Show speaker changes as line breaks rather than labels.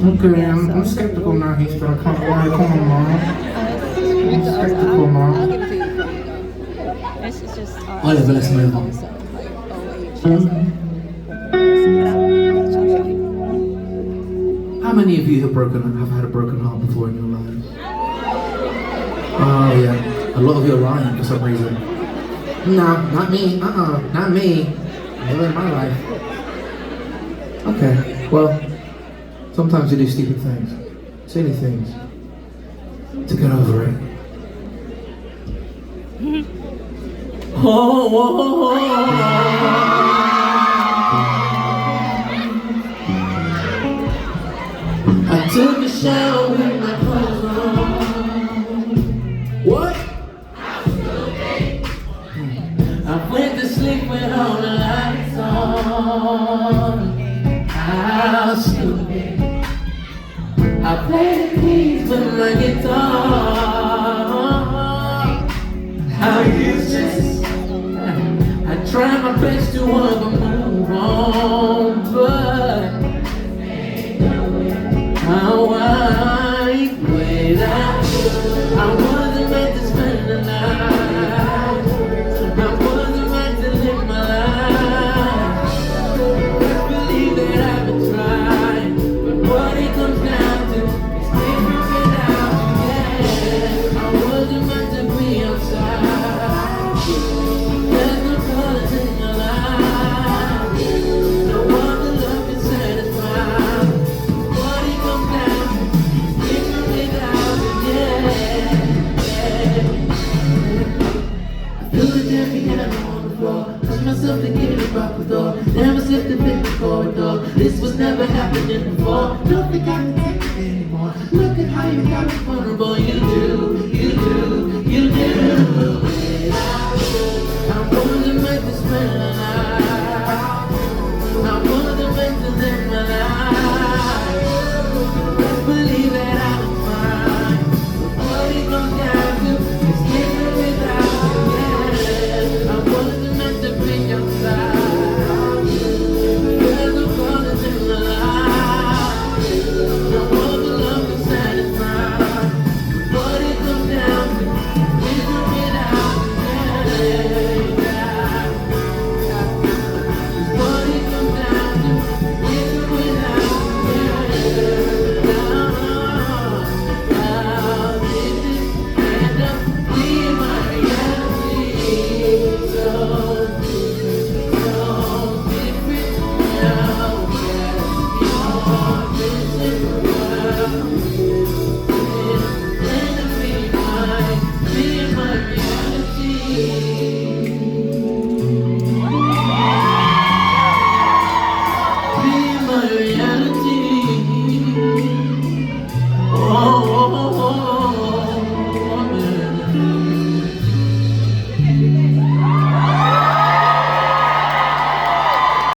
Okay, I'm skeptical now. He's gonna come on, come on, mom. I'm skeptical, mom.
Whatever, let's move on. How many of you have had a broken heart before in your lives? Oh yeah, a lot of you are lying for some reason. No, not me. Not me. Never in my life. Okay, well, sometimes you do stupid things, silly things, to get over it. I took a shower with my clothes on. What? I went to sleep with all the lights on. How stupid. I played the keys with my guitar. How useless. I tried my best to move on, but how I without you. I wasn't meant to spend the night. I wasn't meant to live my life. I believe that I've been trying, but what it comes down to is living without you. Yeah, I wasn't meant to be outside. There's no colors in your life. No other love can satisfy. What it comes down to is living without you. Yeah. I feel the damn piano on the floor. Push myself to get it out the door. Never slipped the bit the corridor. This was never happening before. Don't think I can take it anymore. Look at how you got me vulnerable.